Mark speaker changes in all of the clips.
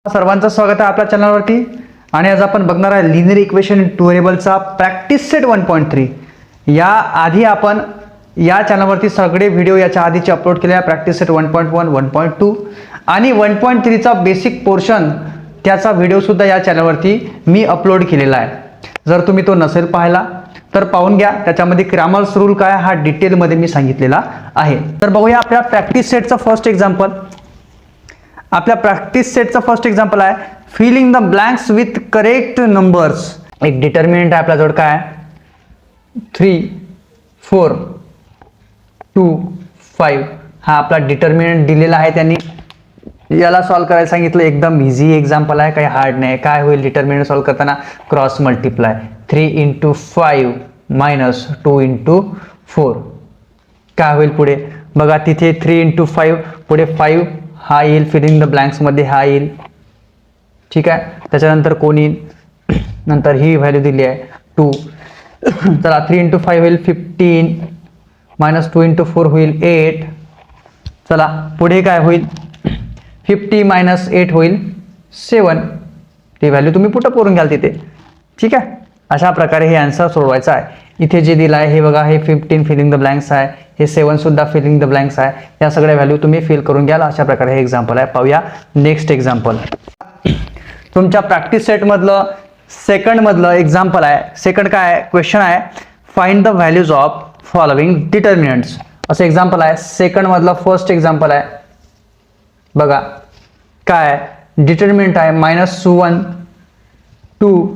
Speaker 1: सर्वांचं स्वागत आहे आपल्या चॅनलवरती. आणि आज आपण बघणार आहे लिनियर इक्वेशन टू व्हेरिएबलचा प्रॅक्टिस सेट 1.3. या आधी आपण या चॅनलवरती सगळे व्हिडिओ याच्या आधीचे अपलोड केले आहे. प्रॅक्टिस सेट 1.1, 1.2 आणि 1.3चा बेसिक पोर्शन त्याचा व्हिडिओ सुद्धा या चॅनलवरती मी अपलोड केलेला आहे. जर तुम्ही तो नसेल पाहिला तर पाहून घ्या. त्याच्यामध्ये ग्रामर्स रूल काय हा डिटेलमध्ये मी सांगितलेला आहे. तर बघूया आपल्या प्रॅक्टिस सेटचं फर्स्ट एक्झाम्पल. आपल्या प्रॅक्टिस सेटचं फर्स्ट एक्झाम्पल आहे filling the blanks with correct numbers. एक डिटर्मिनंट आहे आपल्याजवळ काय आहे 3, 4, 2, 5 हा आपला डिटर्मिनंट दिलेला आहे. त्यांनी याला सॉल्व करायला सांगितलं. एकदम इझी एक्झाम्पल आहे, काही हार्ड नाही. काय होईल डिटर्मिनंट सॉल्व करताना क्रॉस मल्टिप्लाय 3 × 5 - 2 × 4 काय होईल पुढे बघा. तिथे 3 × 5 पुढे 5 हा येईल फिलिंग द ब्लँक्स मध्ये हा येईल. ठीक आहे. त्याच्यानंतर कोण येईल नंतर ही व्हॅल्यू दिली आहे 2. चला 3 × 5 होईल 15 - 2 × 4 होईल 8. चला पुढे काय होईल 50 - 8 होईल 7. ती व्हॅल्यू तुम्ही पुटअप करून घ्याल तिथे. ठीक आहे. अशा प्रकारे हे आन्सर सोडवायचं आहे. इथे जे दिलं आहे हे बघा, हे 15 फिलिंग द ब्लँक्स आहे, हे 7 सुद्धा फिलिंग द ब्लँक्स आहे. या सगळ्या व्हॅल्यू तुम्ही फिल करून घ्याल. अशा प्रकारे हे एक्झाम्पल आहे. पाहूया नेक्स्ट एक्झाम्पल. तुमच्या प्रॅक्टिस सेट मधलं सेकंड मधलं एक्झाम्पल आहे. सेकंड काय आहे क्वेश्चन आहे find the values of following determinants असं एक्झाम्पल आहे. सेकंड मधलं फर्स्ट एक्झाम्पल आहे बघा. काय डिटर्मिनंट आहे -1, 2,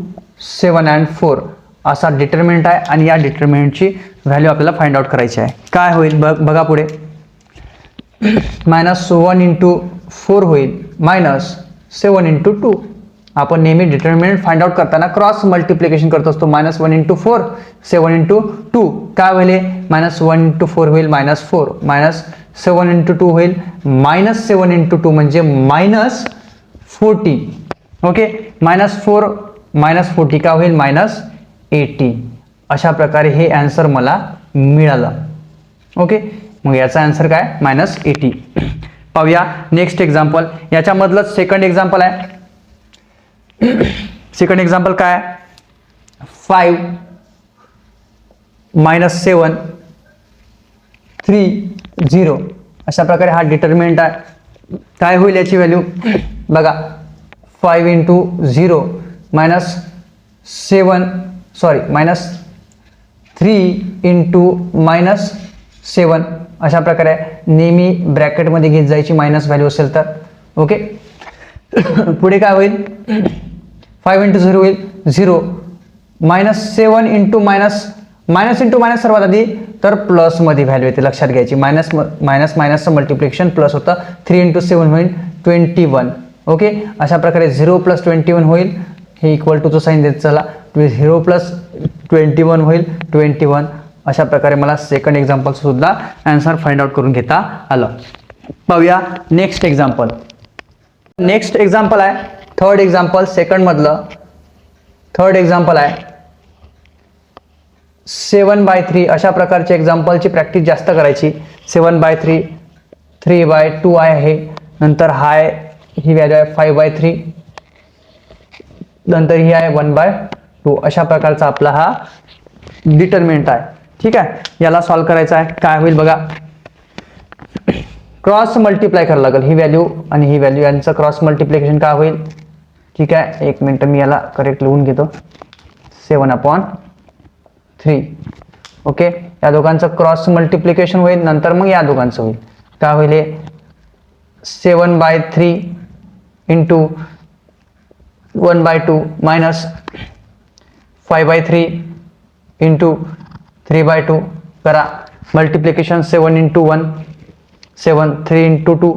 Speaker 1: 7 आणि 4 असा डिटर्मिनंट आहे. आणि या डिटर्मिनंटची व्हॅल्यू आपल्याला फाइंड आउट करायची आहे. काय होईल बघा पुढे -1 × 4 होईल -7 × 2. आपण नेहमी डिटर्मिनंट फाइंड आउट करताना क्रॉस मल्टिप्लिकेशन करत असतो. -1 × 4 7 × 2 काय होईल -1 × 4 होईल -4 -7 × 2 होईल -7 × 2 म्हणजे -40. ओके. -4 -40 काय होईल -80. अशा प्रकारे हे आन्सर मला मिळालं. ओके. मग याचा आन्सर काय -80. पाहूया नेक्स्ट एक्झाम्पल. याच्यामधलं सेकंड एक्झाम्पल आहे. सेकंड एक्झाम्पल काय 5 -7 3 0 अशा प्रकारे हा डिटर्मिनंट आहे. काय होईल याची व्हॅल्यू बघा 5 × 0 -7 सॉरी -3 × -7 अशा प्रकारे नेहमी ब्रॅकेटमध्ये घेत जायची मायनस व्हॅल्यू असेल तर. ओके. पुढे काय होईल 5 × 0 होईल 0 -7 × सर्वात आधी तर प्लस मध्ये व्हॅल्यू येते लक्षात घ्यायची. मायनसचं मल्टिप्लिकेशन प्लस होतं. 3 × 7 होईल 21. ओके. अशा प्रकारे 0 + 21 होईल. हे इक्वल टूचं साईन देत चला 0 + 21 होईल 21. अशा प्रकारे मला सेकंड एक्झाम्पल सुद्धा आन्सर फाइंड आउट करून घेता आलं. पाहूया नेक्स्ट एक्झाम्पल. नेक्स्ट एक्झाम्पल आहे थर्ड एक्झाम्पल. सेकंड मधलं थर्ड एक्झाम्पल आहे 7/3. अशा प्रकारच्या एक्झाम्पलची प्रॅक्टिस जास्त करायची. 7/3 3/2 आहे. नंतर हाय ही व्हॅल्यू आहे 5/3. नंतर ही आहे 1/2. अशा प्रकारचा आपला हा डिटर्मिनंट आहे. ठीक आहे. याला सॉल्व करायचा आहे. काय होईल बघा क्रॉस मल्टिप्लाय करावं लागेल. ही व्हॅल्यू आणि ही व्हॅल्यू यांचं क्रॉस मल्टिप्लिकेशन काय होईल. ठीक आहे. एक मिनिट मी याला करेक्ट लिहून घेतो. 7/3. ओके. या दोघांचं क्रॉस मल्टिप्लिकेशन होईल. नंतर मग या दोघांचं होईल. काय होईल 7/3 × 1/2 -5/3 × 3/2 करा मल्टिप्लिकेशन. 7 × 1 7 3 × 2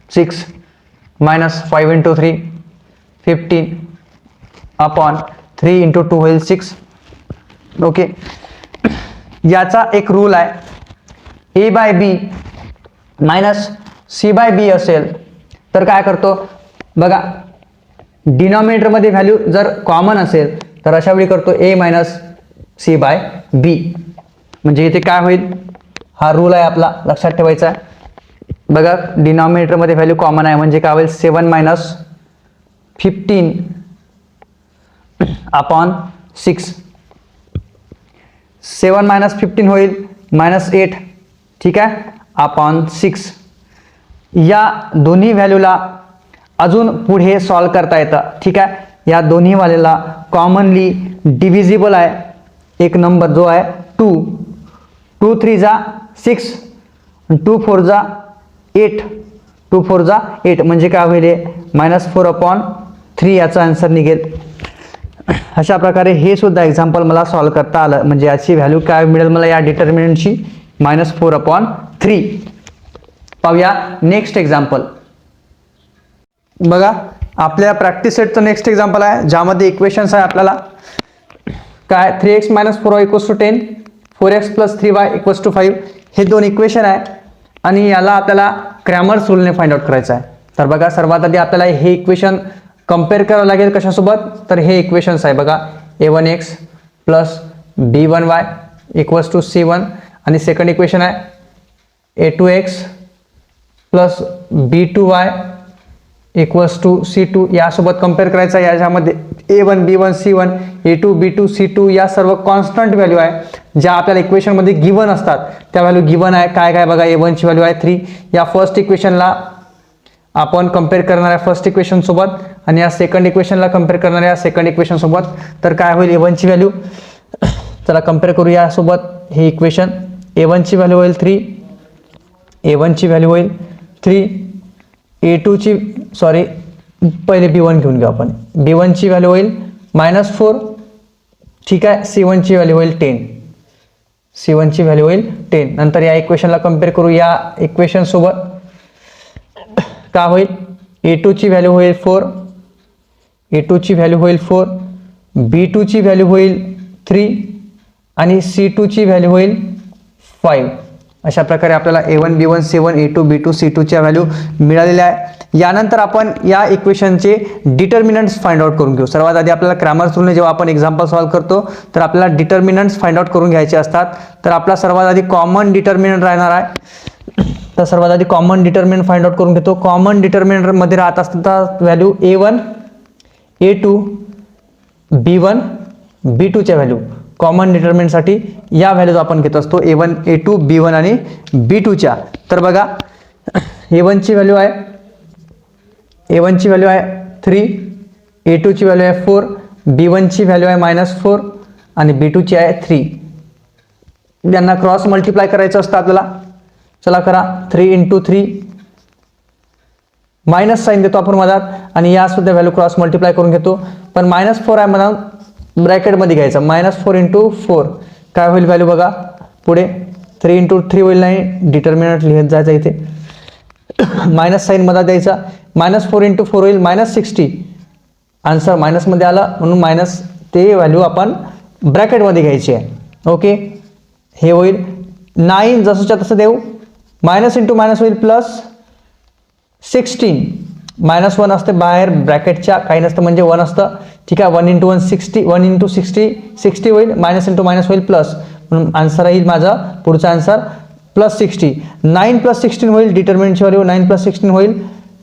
Speaker 1: 6 -5 × 3 15 अपॉन 3 × 2 होईल 6. ओके. याचा एक रूल आहे A/B - C/B असेल तर काय करतो बघा डिनॉमिनेटर मध्ये व्हॅल्यू जर कॉमन असेल तर अशा वेळी करतो A - C/B. म्हणजे इथे काय होईल हा रूल आहे आपला लक्षात ठेवायचा आहे. बघा डिनॉमिनेटर मध्ये व्हॅल्यू कॉमन आहे म्हणजे काय होईल 7 - 15 अपॉन 6. 7 मायनस 15 होईल -8, ठीक आहे, अपॉन 6. या दोन्ही व्हॅल्यूला अजून पुढे सॉल्व करता येतं, ठीक आहे. या दोन्ही व्हॅल्यूला कॉमनली डिव्हिजिबल आहे एक नंबर जो आहे 2. 2 3 जा 6, 2 4 जा 8, 2 4 जा 8 म्हणजे काय होईल -4/3 याचा आन्सर निघेल. अशा प्रकारे हे सुद्धा एक्झाम्पल मला सॉल्व करता आलं. म्हणजे याची व्हॅल्यू काय मिळेल मला या डिटर्मिनंटची -4/3. पाहूया नेक्स्ट एक्झाम्पल. बघा आपल्या प्रॅक्टिस सेटचं नेक्स्ट एक्झाम्पल आहे ज्यामध्ये इक्वेशन्स आहे आपल्याला काय 3x - 4y = 10, 4x + 3y = 5. हे दोन इक्वेशन आहे आणि याला आपल्याला क्रॅमर्स रूलने फाइंड आउट करायचं आहे. तर बघा सर्वात आधी आपल्याला हे इक्वेशन कंपेअर करावं लागेल कशासोबत, तर हे इक्वेशन्स आहे बघा a1x + b1y = c1 आणि सेकंड इक्वेशन आहे a2x + b2y = c2. यासोबत कंपेअर करायचं आहे. याच्यामध्ये a1 b1 c1 a2 b2 c2 या सर्व कॉन्स्टंट व्हॅल्यू आहे ज्या आपल्याला इक्वेशनमध्ये गिवन असतात. त्या व्हॅल्यू गिवन आहे काय काय बघा. a1 ची व्हॅल्यू आहे 3. या फर्स्ट इक्वेशनला आपण कंपेअर करणार आहे फर्स्ट इक्वेशन सोबत आणि या सेकंड इक्वेशनला कंपेअर करणार आहे सेकंड इक्वेशन सोबत. तर काय होईल a1 ची व्हॅल्यू, चला कंपेअर करू यासोबत हे इक्वेशन. a1 ची व्हॅल्यू होईल 3, a1 ची व्हॅल्यू होईल 3. a2 ची सॉरी पहिले b1 घेऊन घेऊ आपण. b1 ची व्हॅल्यू होईल -4, ठीक आहे. c1 ची व्हॅल्यू होईल 10, c1 ची व्हॅल्यू होईल 10. नंतर या इक्वेशनला कंपेअर करू या इक्वेशन सोबत. काय होईल a2 ची व्हॅल्यू होईल 4, a2 ची व्हॅल्यू होईल 4, b2 ची व्हॅल्यू होईल 3 आणि c2 ची व्हॅल्यू होईल 5. अशा प्रकारे आपल्याला a1 b1 c1 a2 b2 c2 च्या व्हॅल्यू मिळालेल्या आहे. यानंतर आपण या इक्वेशनचे डिटर्मिनंट्स फाइंड आउट करून घेऊ. सर्वात आधी आपल्याला क्रॅमर्स रूलने जेव्हा आपण एक्झाम्पल सॉल्व करतो तर आपल्याला डिटर्मिनंट्स फाइंड आउट करून घ्यायचे असतात. तर आपला सर्वात आधी कॉमन डिटर्मिनंट राहणार आहे. तर सर्वात आधी कॉमन डिटर्मिनंट फाइंड आउट करून घेतो. कॉमन डिटर्मिनंट मध्ये राहत असतात value a1 a2 b1 b2 च्या व्हॅल्यू. कॉमन डिटर्मिनंटसाठी या व्हॅल्यूज आपण घेत असतो a1 a2 b1 आणि b2 च्या. तर बघा a1 ची व्हॅल्यू आहे 3, a2 ची व्हॅल्यू आहे 4, b1 ची व्हॅल्यू आहे -4 आणि b2 ची आहे 3. यांना क्रॉस मल्टिप्लाय करायचं असतं आपल्याला. चला करा. 3 × 3 मायनस साइन देतो आपण मधात आणि या सुद्धा व्हॅल्यू क्रॉस मल्टिप्लाय करून घेतो. पण -4 आहे म्हणून ब्रॅकेटमध्ये घ्यायचं. -4 × 4 काय होईल व्हॅल्यू बघा पुढे 3 × 3 होईल. नाही डिटर्मिनंट लिहित जायचं इथे मायनस साइन मधात द्यायचा. -4 × 4 होईल -60. आन्सर मायनसमध्ये आला म्हणून मायनस ते व्हॅल्यू आपण ब्रॅकेटमध्ये घ्यायची आहे. ओके हे होईल 9 जसंच्या तसं देऊ. मायनस इंटू मायनस होईल +16. -1 असते बाहेर ब्रॅकेटच्या काही नसतं म्हणजे 1 असतं, ठीक आहे. 1 × 1 60, 1 × 60 होईल. मायनस इंटू मायनस होईल प्लस म्हणून आन्सर येईल माझा पुढचा आन्सर +60. 9 + 16 होईल डिटर्मिनंटची व्हॅल्यू. 9 + 16 होईल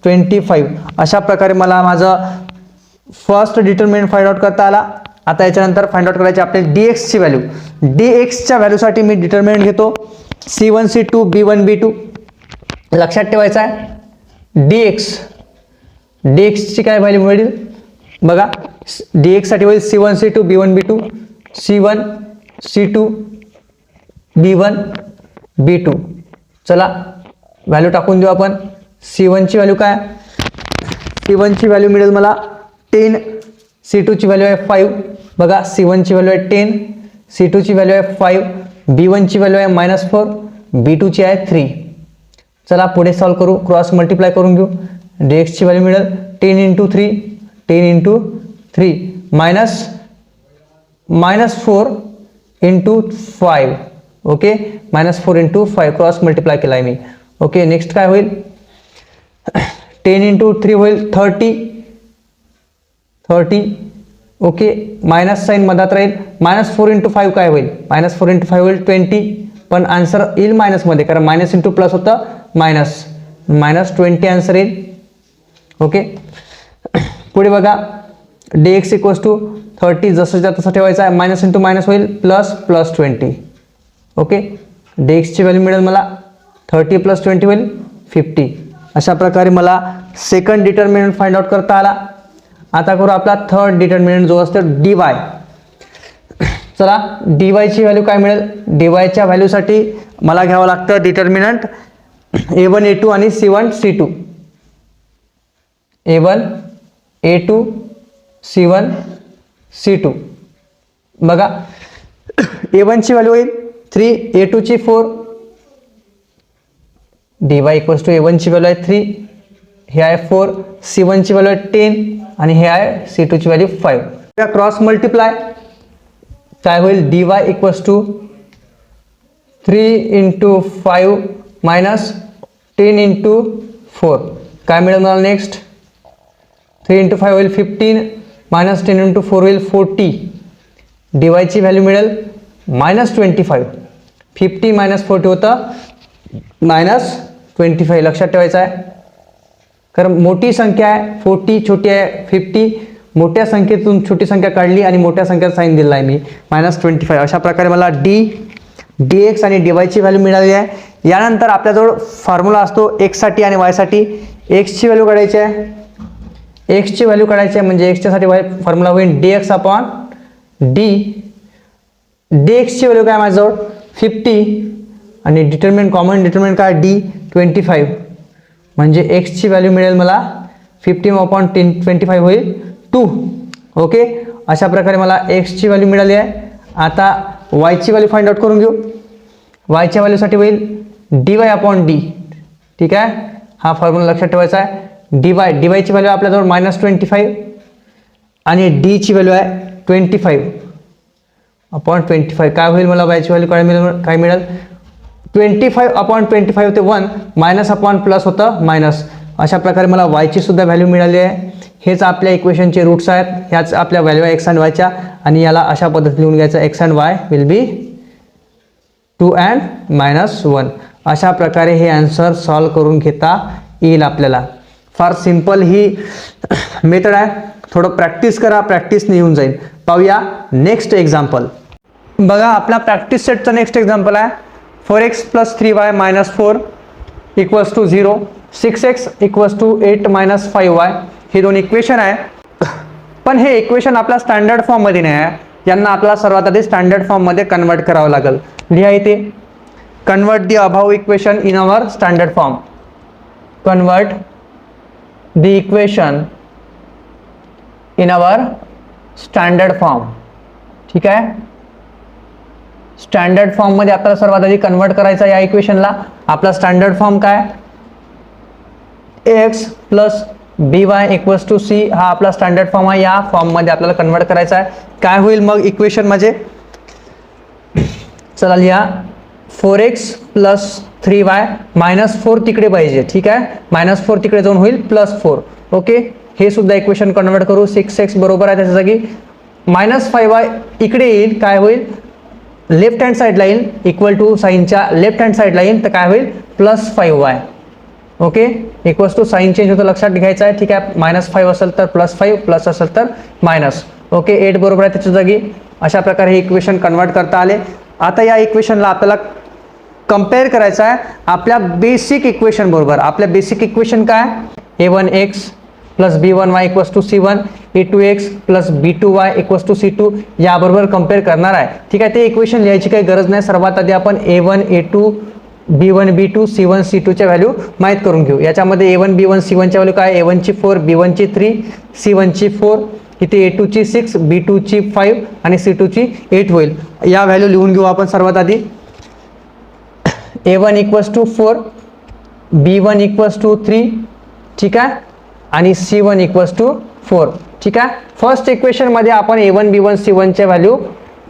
Speaker 1: 25. अशा प्रकारे मला माझं फर्स्ट डिटर्मिनंट फाइंड आउट करता आला. आता याच्यानंतर फाइंड आउट करायची आपल्याला dx ची व्हॅल्यू. dx च्या व्हॅल्यूसाठी मी डिटर्मिनंट घेतो c1 c2 b1 b2. लक्षात ठेवायचं आहे dx ची काय व्हॅल्यू मिळेल बघा. dx साठी होईल c1 c2 b1 b2, c1 c2 b1 b2. चला व्हॅल्यू टाकून देऊ आपण. c1 ची व्हॅल्यू काय, c1 ची व्हॅल्यू मिळेल मला 10, c2 ची व्हॅल्यू आहे 5. बघा c1 ची व्हॅल्यू आहे 10, c2 ची व्हॅल्यू आहे 5, b1 ची व्हॅल्यू आहे -4, b2 ची आहे 3. चला पुढे सॉल्व करू. क्रॉस मल्टिप्लाय करून घेऊ. dx ची व्हॅल्यू मिळेल 10 × 3 10 × 3 -4 × 5. ओके -4 × 5 क्रॉस मल्टिप्लाय केला आहे मी. ओके नेक्स्ट काय होईल 10 × 3 होईल 30. ओके मायनस साइन मधात राहील. -4 × 5 काय होईल -4 × 5 होईल 20. पण आन्सर येईल मायनसमध्ये कारण मायनस इंटू प्लस होतं -20 आन्सर येईल. ओके पुढे बघा डी एक्स इक्वल्स टू 30 जसं तसं ठेवायचं आहे, मायनस इंटू मायनस होईल प्लस प्लस 20. ओके, डी एक्सची व्हॅल्यू मिळेल मला 30 प्लस 20 होईल 50. अशा प्रकारे मला सेकंड डिटर्मिनंट फाइंड आउट करता आला. आता करू आपला थर्ड डिटर्मिनंट जो असतो डी वाय. चला डी वायची व्हॅल्यू काय मिळेल. डी वायच्या व्हॅल्यूसाठी मला घ्यावं लागतं डिटर्मिनंट A1 A2 आणि C1 C2. A1 A2 C1 C2. बघा A1 ची व्हॅल्यू होईल 3, A2 ची 4. dy इक्वल्स टू A1 ची व्हॅल्यू आहे 3, हे आहे 4, C1 ची व्हॅल्यू आहे 10 आणि हे आहे C2 ची व्हॅल्यू 5. क्रॉस मल्टिप्लाय काय होईल. dy equals to 3 into 5 minus 10 into 4. काय मिळेल मला नेक्स्ट. 3 इंटू 5 होईल 15 मायनस 10 इंटू 4 होईल 40. dy ची व्हॅल्यू मिळेल मायनस 25. 50 मायनस 40 होतं मायनस 25. लक्षात ठेवायचं आहे कारण मोठी संख्या आहे 40, छोटी आहे 50. मोठ्या संख्येतून छोटी संख्या काढली आणि मोठ्या संख्येचा साईन दिला आहे मी मायनस 25. अशा प्रकारे मला डी एक्स आणि डी वायची व्हॅल्यू मिळाली आहे. यानंतर आपल्याजवळ फॉर्म्युला असतो एक्ससाठी आणि वायसाठी. एक्सची व्हॅल्यू काढायची आहे. एक्सची व्हॅल्यू काढायची आहे म्हणजे एक्सच्यासाठी वाय फॉर्म्युला होईल D X upon D. D एक्सची व्हॅल्यू काय माझ्याजवळ 50 आणि डिटर्मिनंट कॉमन डिटर्मिनंट काय डी 25 म्हणजे एक्सची व्हॅल्यू मिळेल मला 50 अपॉन 25 होईल 2. ओके, अशा प्रकारे मला एक्सची व्हॅल्यू मिळाली आहे. आता वायची व्हॅल्यू फाइंड आउट करून घेऊ. वायच्या व्हॅल्यूसाठी होईल डी वाय अपॉन डी. ठीक आहे, हा फॉर्म्युला लक्षात ठेवायचा आहे. डी वायची व्हॅल्यू आपल्याजवळ मायनस 25 आणि डीची व्हॅल्यू आहे 25 अपॉन 25. काय होईल मला वायची व्हॅल्यू काय मिळेल 25 अपॉन 25 होते 1 मायनस अपॉन प्लस होतं मायनस. अशा प्रकारे मला वायची सुद्धा व्हॅल्यू मिळाली आहे. हेच आपल्या इक्वेशनचे रूट्स आहेत. ह्याच आपल्या व्हॅल्यू आहे एक्स अँड वायच्या आणि याला अशा पद्धतीने लिहून घ्यायचं x and Y will be 2 and minus 1. अशा प्रकारे हे आन्सर सॉल्व करून घेता येईल आपल्याला. फार सिंपल ही मेथड आहे. थोडं प्रॅक्टिस करा, प्रॅक्टिसने येऊन जाईल. पाहूया नेक्स्ट एक्झाम्पल. बघा आपला प्रॅक्टिस सेटचा नेक्स्ट एक्झाम्पल आहे 4x plus 3y minus 4 equals to 0, 6x equals to 8 minus 5y. हे दोन इक्वेशन आहे. पण हे इक्वेशन आपला स्टँडर्ड फॉर्ममध्ये नाही आहे. यांना आपल्याला सर्वात आधी स्टँडर्ड फॉर्ममध्ये कन्वर्ट करावं लागेल. लिहा इथे convert the above equation in our standard form. Convert the equation in our standard form. ठीक आहे, स्टँडर्ड फॉर्म मध्ये आपल्याला सर्वात आधी कन्वर्ट करायचा या इक्वेशनला. आपला स्टँडर्ड फॉर्म काय x plus b y equals to c हा आपला स्टँडर्ड फॉर्म आहे. या फॉर्म मध्ये आपल्याला कन्वर्ट करायचा आहे. काय होईल मग इक्वेशन म्हणजे चला लिहा 4x प्लस 3y मायनस 4 तिकडे पाहिजे. ठीक आहे, मायनस 4 तिकडे जाऊन होईल प्लस 4. ओके, हे सुद्धा इक्वेशन कन्वर्ट करू. 6x बरोबर आहे त्याच्या जागी मायनस 5y इकडे येईल. काय होईल लेफ्ट हँड साईडला येईल इक्वल टू साईनच्या लेफ्ट हँड साईडला येईल तर काय होईल plus 5y. Okay, equals to sign change होतं लक्षात घ्यायचं आहे. ठीक आहे, मायनस 5 असेल तर प्लस 5, प्लस असेल तर मायनस. ओके, 8 बरोबर आहे त्याच्या जागी. अशा प्रकारे हे इक्वेशन कन्वर्ट करता आले. आता या इक्वेशनला आपल्याला कम्पेअर करायचं आहे आपल्या बेसिक इक्वेशन बरोबर. आपल्या बेसिक इक्वेशन काय a1x plus b1y equals to c1, a2x plus b2y equals to c2 याबरोबर कम्पेअर करणार आहे. ठीक आहे, ते इक्वेशन लिहायची काही गरज नाही. सर्वात आधी आपण a1 a2 b1 b2 c1 c2 च्या व्हॅल्यू माहीत करून घेऊ. याच्यामध्ये a1 b1 c1 च्या व्हॅल्यू काय a1 ची 4 b1 ची 3 c1 ची 4 इथे a2 ची 6 b2 ची 5 आणि c2 ची 8 होईल. या व्हॅल्यू लिहून घेऊ आपण सर्वात आधी. a1 equals to 4 b1 equals to 3 ठीक आहे आणि c1 इक्वल्स टू 4. ठीक आहे, फर्स्ट इक्वेशन मध्ये आपण a1 b1 c1 च्या व्हॅल्यू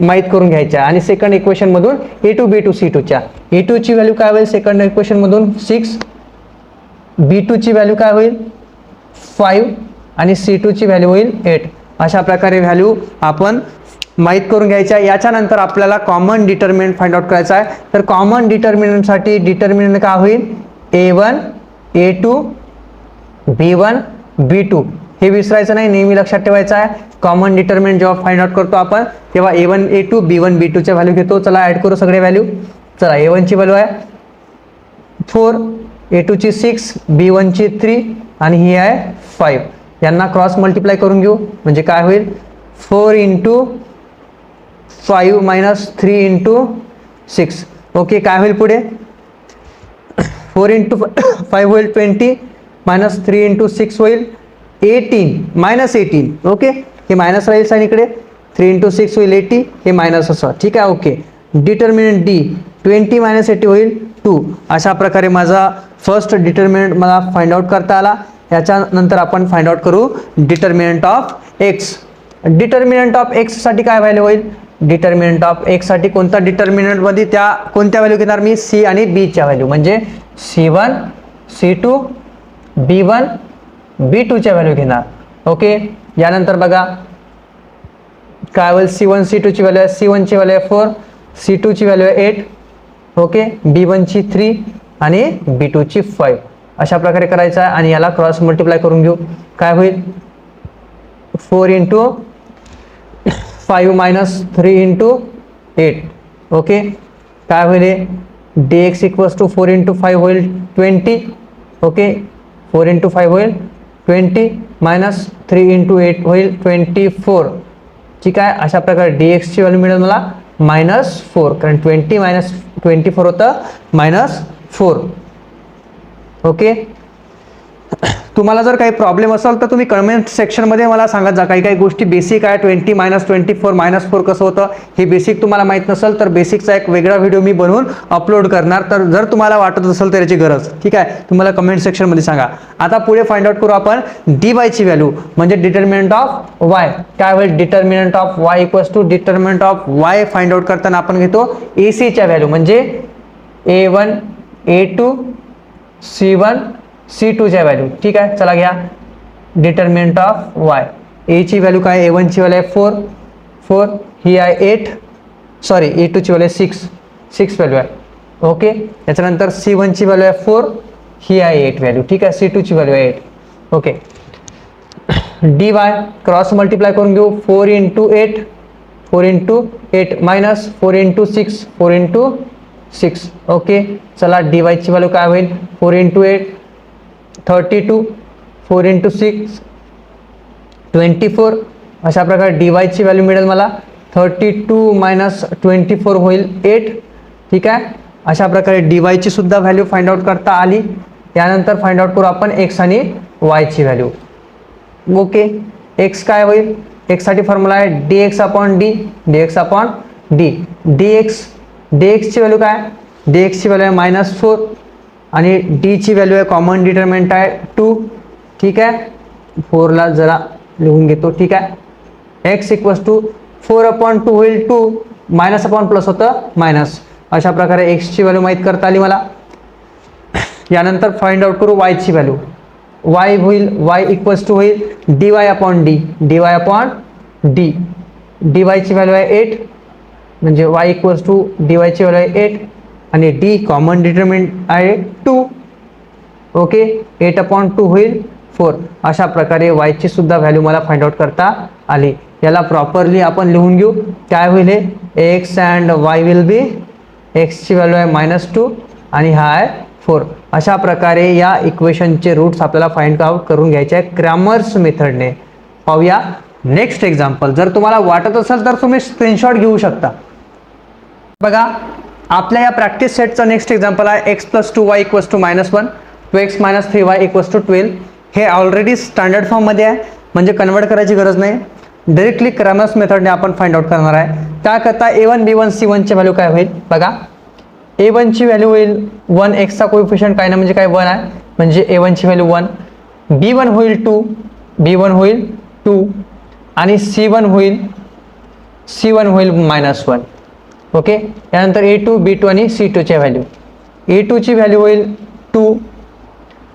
Speaker 1: माहीत करून घ्यायच्या आणि सेकंड इक्वेशन मधून a2 b2 c2 च्या. a2 ची व्हॅल्यू काय होईल सेकंड इक्वेशन मधून 6, b2 ची व्हॅल्यू काय होईल 5 आणि c2 ची व्हॅल्यू होईल 8. अशा प्रकारे व्हॅल्यू आपण माहीत करून घ्यायच्या. याच्यानंतर आपल्याला कॉमन डिटर्मिनंट फाइंड आउट करायचा आहे. तर कॉमन डिटर्मिनंटसाठी डिटर्मिनंट काय होईल a1 a2 b1 b2 हे विसरायचं नाही, नेहमी लक्षात ठेवायचं आहे. कॉमन डिटर्मिनंट जेव्हा फाइंड आउट करतो आपण तेव्हा A1 A2 B1 B2 च्या व्हॅल्यू घेतो. चला ऍड करू सगळे व्हॅल्यू. चला A1 ची व्हॅल्यू आहे 4, A2 ची 6, B1 ची 3 आणि ही आहे 5. यांना क्रॉस मल्टिप्लाय करून घेऊ म्हणजे काय होईल 4 × 5 मायनस 3 × 6. ओके, काय होईल पुढे 4 × 5 होईल 20 मायनस 3 × 6 होईल 18 मायनस 18. ओके, हे मायनस राहील साईन इकडे. 3 × 6 होईल 80, हे मायनस असं. ठीक आहे. ओके, डिटर्मिनंट D 20 मायनस 80 होईल 2. अशा प्रकारे माझा फर्स्ट डिटर्मिनंट मला फाइंड आउट करता आला. याच्यानंतर आपण फाइंड आउट करू determinant of x. Determinant of x साठी काय व्हॅल्यू होईल, डिटर्मिनंट ऑफ x साठी कोणता डिटर्मिनंट मध्ये त्या कोणत्या व्हॅल्यू घेणार मी C आणि B च्या व्हॅल्यू म्हणजे C1 C2 B1 B2 च्या व्हॅल्यू घेणार. ओके, यानंतर बघा काय होईल C1 C2 ची व्हॅल्यू आहे, C1 ची व्हॅल्यू आहे 4, C2 ची व्हॅल्यू आहे 8. ओके, B1 ची 3 आणि B2 ची 5. अशा प्रकारे करायचं आहे आणि याला क्रॉस मल्टिप्लाय करून घेऊ. काय होईल 4 × 5 मायनस 3 × 8. ओके, काय होईल dx = 4 × 5 होईल 20. ओके, 4 × 5 होईल 20 मायनस 3 × 8 होईल 24. ठीक आहे. अशा प्रकारे dx ची व्हॅल्यू मिळेल मला -4, कारण 20 मायनस 24 होतं -4. ओके, तुम्हाला जर काही प्रॉब्लेम असेल तर तुम्ही कमेंट सेक्शनमध्ये मला सांगत जा. काही काही गोष्टी बेसिक आहे. 20 मायनस 24 -4 कसं होतं हे बेसिक तुम्हाला माहीत नसेल तर बेसिकचा एक वेगळा व्हिडिओ मी बनवून अपलोड करणार. तर जर तुम्हाला वाटत असेल तर याची गरज, ठीक आहे, तुम्हाला कमेंट सेक्शनमध्ये सांगा. आता पुढे फाइंड आउट करू आपण dy ची व्हॅल्यू म्हणजे डिटर्मिनंट ऑफ y. काय होईल determinant of y = determinant of y find out करताना आपण घेतो AC च्या व्हॅल्यू म्हणजे A1 A2 C1 C2 च्या व्हॅल्यू. ठीक आहे, चला घ्या डिटर्मिनंट ऑफ y. A ची व्हॅल्यू काय, A1 ची व्हॅल्यू आहे 4, ही आहे 8, सॉरी A2 ची व्हॅल्यू आहे 6 व्हॅल्यू आहे. ओके, याच्यानंतर C1 ची व्हॅल्यू आहे 4, ही आहे 8 व्हॅल्यू. ठीक आहे, C2 ची व्हॅल्यू आहे 8. ओके, dy क्रॉस मल्टिप्लाय करून घेऊ 4 × 8 मायनस 4 × 6 4 × 6. ओके, चला dy ची व्हॅल्यू काय होईल 4 × 8 32, 4 × 6 24. अशा प्रकारे dy ची व्हॅल्यू मिळेल मला 32 मायनस 24 होईल 8. ठीक आहे, अशा प्रकारे dy ची सुद्धा व्हॅल्यू फाइंड आउट करता आली. यानंतर फाइंड आउट करू आपण x आणि y ची व्हॅल्यू. ओके, x काय होईल, x साठी फॉर्म्युला आहे dx/d dx ची व्हॅल्यू काय, dx ची व्हॅल्यू आहे -4 आणि d ची व्हॅल्यू आहे कॉमन डिटर्मिनंट आहे 2. ठीक आहे, 4 ला जरा लिहून घेतो. ठीक आहे, x = 4/2 होईल 2, मायनस अपॉन प्लस होतं मायनस. अशा प्रकारे x ची व्हॅल्यू माहीत करता आली मला. यानंतर फाइंड आउट करू y ची व्हॅल्यू. y होईल होईल dy/d dy ची व्हॅल्यू आहे 8 म्हणजे y dy ची व्हॅल्यू आहे 8 आणि d कॉमन डिटर्मिनंट आहे 2. ओके, 8/2 होईल 4. अशा प्रकारे y ची सुद्धा व्हॅल्यू मला फाइंड आउट करता आली. याला प्रॉपरली आपण लिहून घेऊ. काय होईल x and y will be, x ची व्हॅल्यू आहे -2 आणि हा आहे 4. अशा प्रकारे या इक्वेशनचे रूट्स आपल्याला फाइंड आउट करून घ्यायचे आहे क्रॅमर्स मेथडने. पाहूया नेक्स्ट एक्झाम्पल. जर तुम्हाला वाटत असेल तर तुम्ही स्क्रीनशॉट घेऊ शकता. बघा आपल्या या प्रॅक्टिस सेटचा नेक्स्ट एक्झाम्पल आहे x + 2y = -1, 2x - 3y = 12. हे ऑलरेडी स्टँडर्ड फॉर्ममध्ये आहे म्हणजे कन्वर्ट करायची गरज नाही. डायरेक्टली क्रॅमर्स मेथडने आपण फाइंड आउट करणार आहे. त्याकरता A1 B1 C1 ची व्हॅल्यू काय होईल बघा. A1 ची व्हॅल्यू होईल 1, x चा कोएफिशियंट काय ना म्हणजे काय 1 आहे म्हणजे A1 ची व्हॅल्यू 1. B1 होईल 2 आणि C1 होईल -1. ओके, यानंतर A2 B2 आणि C2 च्या व्हॅल्यू. A2 ची व्हॅल्यू होईल 2.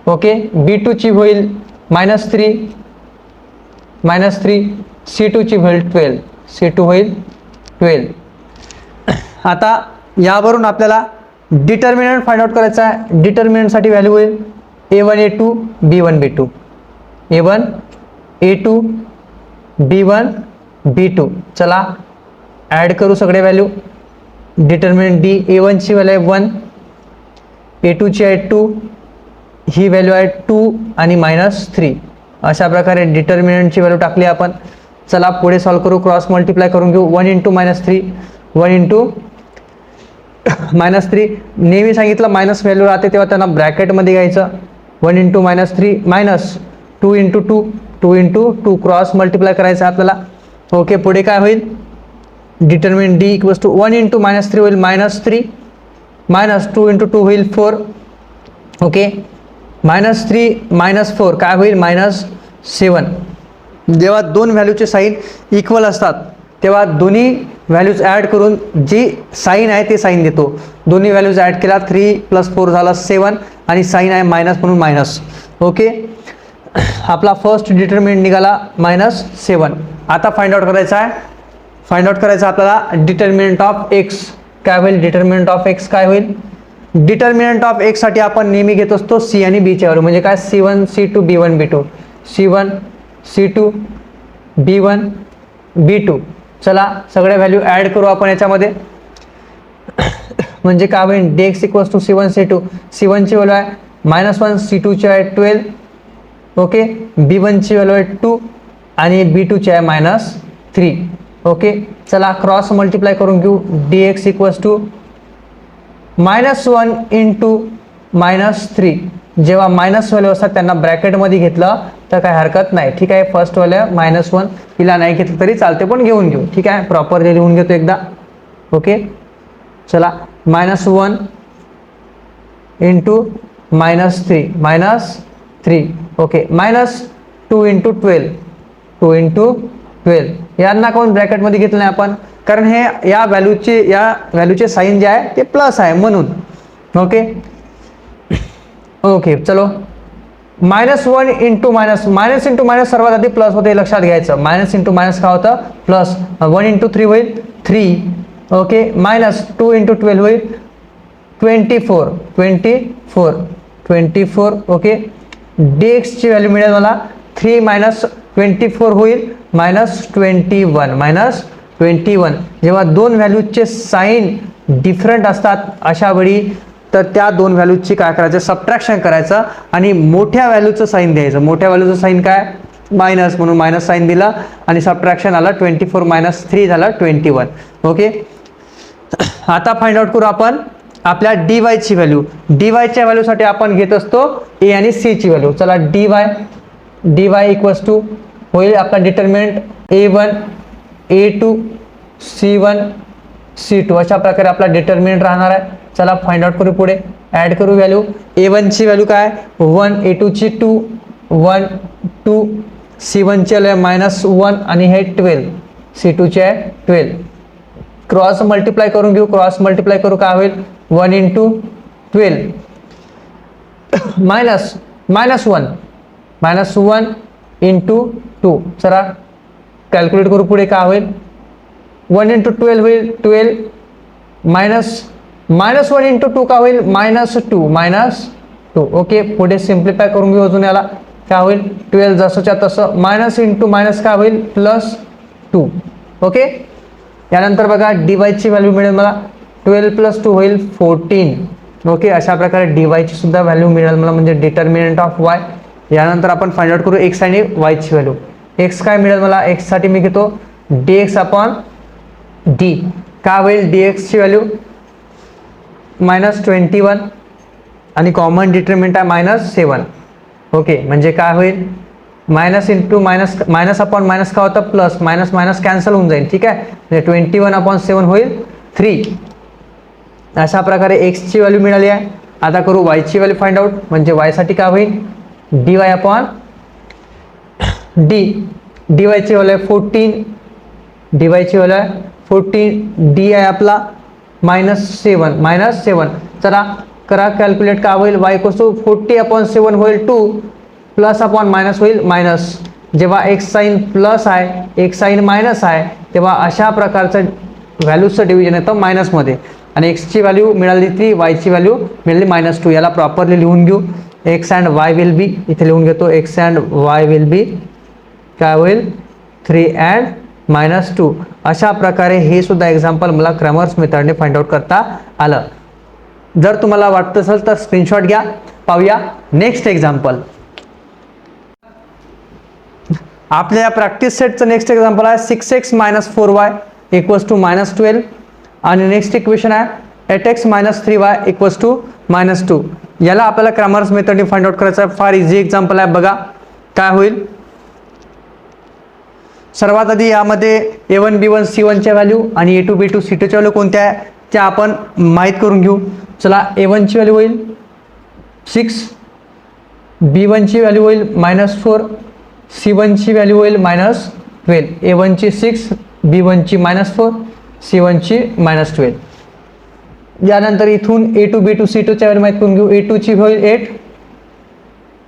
Speaker 1: ओके, B2 ची होईल -3 C2 ची होईल 12 C2 होईल 12. आता यावरून आपल्याला डिटर्मिनंट फाइंड आउट करायचा आहे. डिटर्मिनंटसाठी व्हॅल्यू होईल A1 A2 B1 B2 A1 A2 B1 B2. चला ॲड करू सगळे व्हॅल्यू. डिटर्मिनंट डी, A1 ची व्हॅल्यू आहे 1, A2 ची आहे 2, ही व्हॅल्यू आहे 2 आणि -3. अशा प्रकारे डिटर्मिनंटची व्हॅल्यू टाकली आपण. चला पुढे सॉल्व करू. क्रॉस मल्टिप्लाय करून घेऊ. 1 × -3, 1 × -3. नेहमी सांगितलं मायनस व्हॅल्यू राहते तेव्हा त्यांना ब्रॅकेटमध्ये घ्यायचं. 1 × -3 मायनस 2 × 2, 2 × 2 क्रॉस मल्टिप्लाय करायचं आपल्याला. ओके, पुढे काय होईल? डिटर्मिनंट डी इक्वल्स टू 1 × -3 होईल -3, मायनस 2 × 2 होईल 4. ओके, -3 -4 काय होईल? -7. जेव्हा दोन व्हॅल्यूचे साईन इक्वल असतात तेव्हा दोन्ही व्हॅल्यूज ॲड करून जी साईन आहे ते साईन देतो. दोन्ही व्हॅल्यूज ॲड केला 3 + 4 झाला 7 आणि साईन आहे मायनस म्हणून मायनस. ओके, आपला फर्स्ट डिटर्मिनंट निघाला -7. आता फाइंड आउट करायचा आहे. फाइंड आउट करायचं आपल्याला डिटर्मिनंट ऑफ एक्स. काय होईल? डिटर्मिनंट ऑफ एक्स काय होईल? डिटर्मिनंट ऑफ एक्स साठी आपण नेहमी घेत असतो सी आणि बी च्या व्हॅल्यू. म्हणजे काय? C1 C2 B1 B2, C1 C2 B1 B2. चला सगळे व्हॅल्यू ॲड करू आपण याच्यामध्ये. म्हणजे काय होईल? dx equals to C1 C2. C1 ची व्हॅल्यू आहे -1, C2 ची आहे 12. ओके, B1 ची व्हॅल्यू आहे 2 आणि B2 ची आहे -3. ओके, चला क्रॉस मल्टिप्लाय करून घेऊ. dx equals to -1 × -3. जेव्हा मायनस व्हॅल्यू असतात त्यांना ब्रॅकेटमध्ये घेतलं तर काय हरकत नाही. ठीक आहे, फर्स्ट व्हॅल्यू -1, हिला नाही घेतलं तरी चालते पण घेऊन घेऊ. ठीक आहे, प्रॉपरली लिहून घेतो एकदा. ओके, चला -1 × -3 ओके, -2 × 12, 2 × 12. यांना कोण ब्रॅकेटमध्ये घेतलं नाही आपण, कारण हे या व्हॅल्यूचे साईन जे आहे ते प्लस आहे म्हणून. ओके ओके, चलो -1 × मायनस इंटू मायनस सर्वात आधी प्लस होते, लक्षात घ्यायचं. मायनस इंटू मायनस काय होतं? प्लस. 1 × 3 होईल 3. ओके, -2 × 12 होईल 24. ओके, dx ची व्हॅल्यू मिळेल मला 3 - 24 होईल -21. जेव्हा दोन व्हॅल्यूजचे साईन डिफरंट असतात अशा वेळी तर त्या दोन व्हॅल्यूजची काय करायचं? सबट्रॅक्शन करायचं आणि मोठ्या व्हॅल्यूचं साईन द्यायचं. मोठ्या व्हॅल्यूचं साईन काय? मायनस, म्हणून मायनस साईन दिला आणि सबट्रॅक्शन आला 24 - 3 झाला 21. ओके, आता फाइंड आउट करू आपण आपल्या dy ची व्हॅल्यू. dy च्या व्हॅल्यूसाठी आपण घेत असतो a आणि c ची व्हॅल्यू. चला dy इक्वल्स टू होईल आपला determinant a1 a2 c1 c2. अशा प्रकारे आपला डिटर्मिनंट राहणार आहे. चला फाइंड आउट करू. पुढे ॲड करू व्हॅल्यू. a1 ची व्हॅल्यू काय? 1, a2 ची 2, 1 2, c1 ची व्हॅल्यू -1 आणि हे 12, c2 ची आहे 12. क्रॉस मल्टिप्लाय करून घेऊ. क्रॉस मल्टिप्लाय करू. काय होईल? 1 × 12 -1 × 2. चला कॅल्क्युलेट करू. पुढे काय होईल? 1 × 12 होईल 12 -1 × 2 का होईल? -2. ओके, पुढे सिम्प्लिफाय करून घेऊ. अजून याला काय होईल? 12 जसंच्या तसं मायनस इंटू मायनस काय होईल? +2. ओके, यानंतर बघा dy ची व्हॅल्यू मिळेल मला 12 + 2 होईल 14. ओके, अशा प्रकारे dy ची सुद्धा व्हॅल्यू मिळेल मला, म्हणजे डिटर्मिनंट ऑफ y. यानंतर आपण फाइंड आउट करू x आणि y ची व्हॅल्यू. x काय मिळेल मला? x साठी मी घेतो dx/d. काय होईल? dx ची व्हॅल्यू -21 आणि कॉमन डिटर्मिनंट आहे -7. ओके, म्हणजे काय होईल? Minus into minus, minus upon minus काय होतं? प्लस. मायनस मायनस कॅन्सल होऊन जाईल. ठीक आहे, म्हणजे 21/7 होईल 3. अशा प्रकारे x ची व्हॅल्यू मिळाली आहे. आता करू y ची व्हॅल्यू फाइंड आउट. म्हणजे y साठी काय होईल? dy/d. dy ची व्हॅल्यू आहे 14, dy ची व्हॅल्यू आहे 14, d आहे आपला -7. चला करा कॅल्क्युलेट. काय होईल? y = 40/7 होईल 2, प्लस अपॉन मायनस होईल मायनस. जेव्हा x साइन प्लस आहे, x साइन मायनस आहे, तेव्हा अशा प्रकारचं व्हॅल्यूचं डिव्हिजन येतं मायनसमध्ये. आणि x ची व्हॅल्यू मिळाली 3, y ची व्हॅल्यू मिळाली -2. याला प्रॉपरली लिहून घेऊ. x and y will be, इथे लिहून घेतो, x and y will be काय होईल 3 and -2. अशा प्रकारे हे सुद्धा एक्झाम्पल मला क्रॅमर्स मेथडने फाइंड आउट करता आलं. जर तुम्हाला वाटत असेल तर स्क्रीनशॉट घ्या. पाहूया नेक्स्ट एक्झाम्पल. आपल्या या प्रॅक्टिस सेटचं नेक्स्ट एक्झाम्पल आहे 6x - 4y = -12 आणि नेक्स्ट इक्वेशन आहे 8x - 3y = -2. याला आपल्याला क्रॅमर्स मेथडने फाइंड आउट करायचं आहे. फार इझी एक्झाम्पल आहे. बघा काय होईल. सर्वात आधी यामध्ये A1 B1 C1 च्या व्हॅल्यू आणि A2 B2 C2 च्या व्हॅल्यू कोणत्या आहे त्या आपण माहीत करून घेऊ. चला A1 ची व्हॅल्यू होईल 6, B1 ची व्हॅल्यू होईल -4, C1 ची व्हॅल्यू होईल -12. A1 ची 6, B1 ची -4, C1 ची -12. यानंतर इथून A2 B2 C2 च्या व्हॅल्यू माहीत करून घेऊ. A2 ची होईल 8,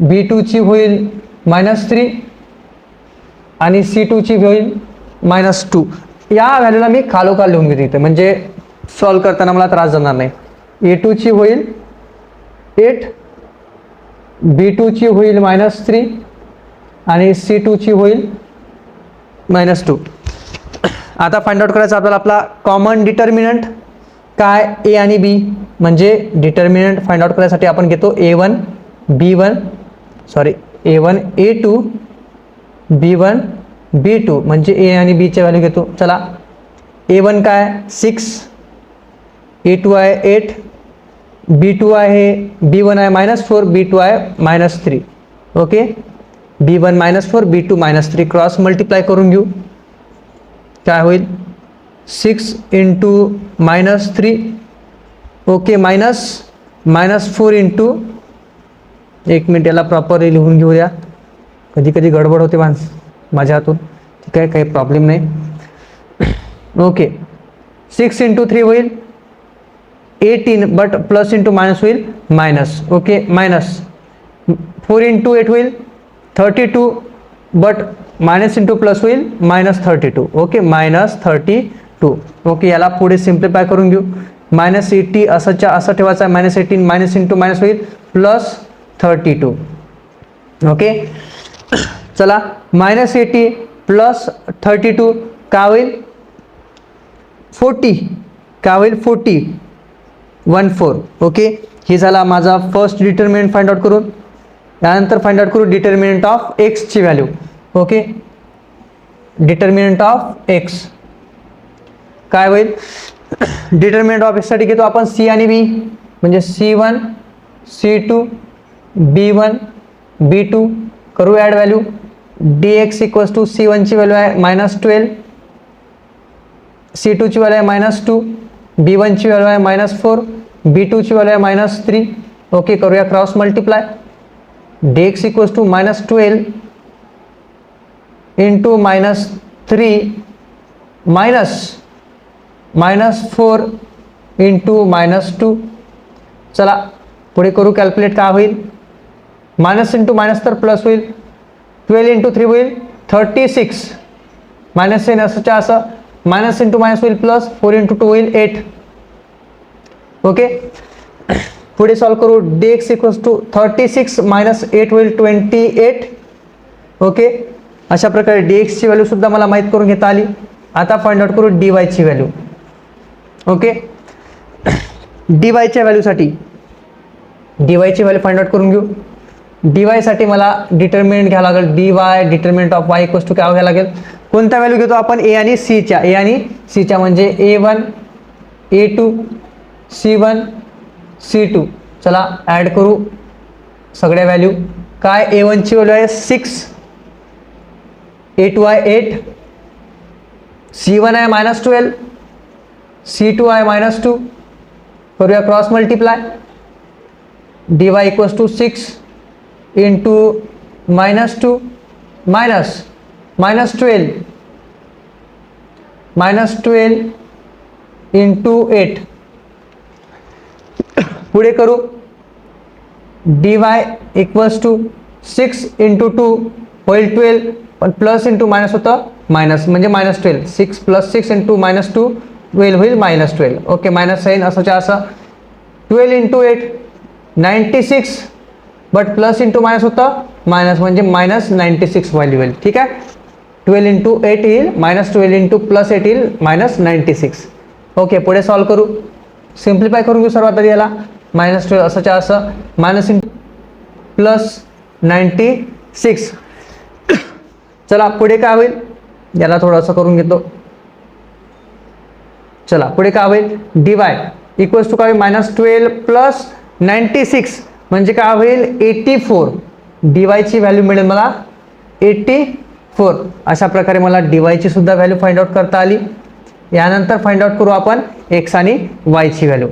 Speaker 1: B2 ची होईल -3 आणि C2 ची होईल -2. या व्हॅल्यूला मी खालोखाल लिहून घेते इथे, म्हणजे सॉल्व करताना मला त्रास जाणार नाही. A2 ची होईल 8, B2 ची होईल -3 आणि C2 ची होईल -2. आता फाइंड आउट करायचं आपल्याला आपला कॉमन डिटर्मिनंट काय A आणि B. म्हणजे डिटर्मिनंट फाइंड आउट करण्यासाठी आपण घेतो A1 A2 B1 B2 म्हणजे A आणि B च्या व्हॅल्यू घेतो. चला A1 काय 6, A2 आहे 8, B2 आहे B1 आहे -4, B2 आहे -3. Okay, B1 -4 B2 -3 cross multiply करून घेऊ. काय होईल 6 × -3. ओके, -4 इंटू, एक मिनिट याला प्रॉपर लिहून घेऊया. कधी कधी गडबड होते माझ्या हातून. ठीक आहे, काही प्रॉब्लेम नाही. ओके, 6 × 3 होईल 18 बट प्लस इंटू मायनस होईल मायनस. ओके, -4 × 8 होईल 32 बट मायनस इंटू प्लस होईल -32. ओके, -32. ओके, याला पुढे सिम्प्लिफाय करून घेऊ. -80 असंच्या असं ठेवायचं आहे. -18 मायनस इंटू मायनस होईल +32. ओके, चला -80 + 32 काय होईल 40. काय होईल 40 14. ओके, हे झाला माझा फर्स्ट डिटर्मिनंट फाइंड आउट करून. त्यानंतर फाइंड आउट करू डिटर्मिनंट ऑफ x ची value. Okay, determinant of x काय होईल. डिटर्मिनंट ऑफ x साठी घेतो आपण C आणि B म्हणजे C1 C2 B1 B2. करू ॲड व्हॅल्यू. dx = C1 ची व्हॅल्यू आहे -12, C2 ची व्हॅल्यू आहे -2, B1 ची व्हॅल्यू आहे -4, B2 ची व्हॅल्यू आहे -3. ओके, करूया cross multiply. dx = -12 into -3 -4 into -2. चला पुढे करू कॅल्क्युलेट. काय होईल मायनस इंटू मायनस तर प्लस होईल. 12 × 3 होईल 36. मायनस आहे असंच्या असं मायनस इंटू मायनस होईल प्लस. 4 × 2 होईल 8. ओके, पुढे सॉल्व करू. dx = 36 - 8 होईल 28. ओके, अशा प्रकारे dx ची व्हॅल्यू सुद्धा मला माहीत करून घेता आली. आता फाइंड आउट करू dy ची व्हॅल्यू. ओके, dy च्या व्हॅल्यूसाठी dy ची व्हॅल्यू फाइंड आउट करून घेऊ. dy साठी मला डिटर्मिनंट घ्यावं लागेल. dy डिटर्मिनंट ऑफ y = काय घ्यावं लागेल. कोणता व्हॅल्यू घेतो आपण a आणि c च्या. a आणि c च्या म्हणजे a1 a2 c1 c2. चला ॲड करू सगळ्या व्हॅल्यू. काय a1 ची व्हॅल्यू आहे 6, a2 आहे 8, c1 आहे -12, c2 आहे -2. करूया cross multiply. dy = 6 into -2 -12 into 8. पुढे करू. dy = 6 × 2 होईल 12 पण प्लस इंटू मायनस होतं मायनस म्हणजे -12. 6 + 6 इंटू -2 12 होईल -12. ओके, मायनस साईन असंच्या असं. 12 × 8 96 बट प्लस इंटू मायनस होतं मायनस म्हणजे -96 व्हॅल्यू होईल. ठीक आहे, 12 इंटू 8 येईल -12 इंटू +8 येईल -96. ओके, पुढे सॉल्व्ह करू, सिम्प्लिफाय करून घेऊ सर्वात आधी याला. -12 असंच्या असं मायनस इंटू +96. चला पुढे काय होईल, याला थोडंसं करून घेतो. चला पुढे काय होईल, डिवाय इक्वल्स टू काय होईल -12 + 96 म्हणजे काय होईल 84. डिवायची व्हॅल्यू मिळेल मला 84. अशा प्रकारे मला डिवायची सुद्धा व्हॅल्यू फाइंड आउट करता आली. यानंतर फाइंड आउट करू आपण एक्स आणि वायची व्हॅल्यू.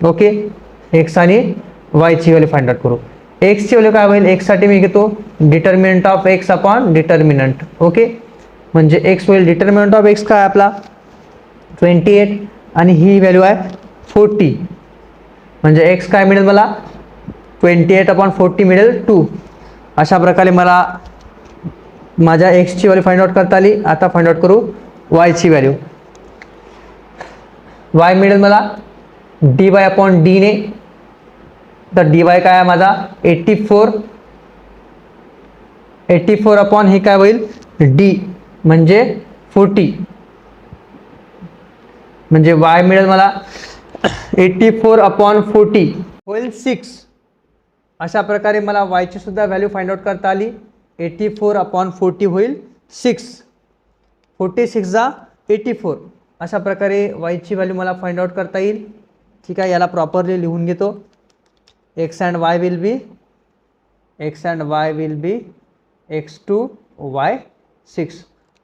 Speaker 1: ओके, एक्स आणि वायची व्हॅल्यू फाइंड आउट करू. एक्सची व्हॅल्यू काय होईल, एक्ससाठी मी घेतो determinant of x upon determinant. Okay, म्हणजे एक्स होईल डिटर्मिनंट ऑफ एक्स काय आपला 28 आणि ही व्हॅल्यू आहे 40. म्हणजे एक्स काय मिळेल मला 28/40 मिळेल 2. अशा प्रकारे मला माझ्या एक्सची व्हॅल्यू फाइंड आउट करता आली. आता फाइंड आउट करू वायची व्हॅल्यू. वाय मिळेल मला dy/d ने. तर dy काय आहे माझा 84 अपॉन हे काय होईल d म्हणजे 40. म्हणजे y मिळेल मला 84/40 होईल 6. अशा प्रकारे मला y ची सुद्धा व्हॅल्यू फाइंड आउट करता आली. 84/40 होईल 6. 46 जा 84. अशा प्रकारे y ची व्हॅल्यू मला फाइंड आउट करता येईल. ठीक आहे, याला प्रॉपरली लिहून घेतो. x and y will be x2 y6.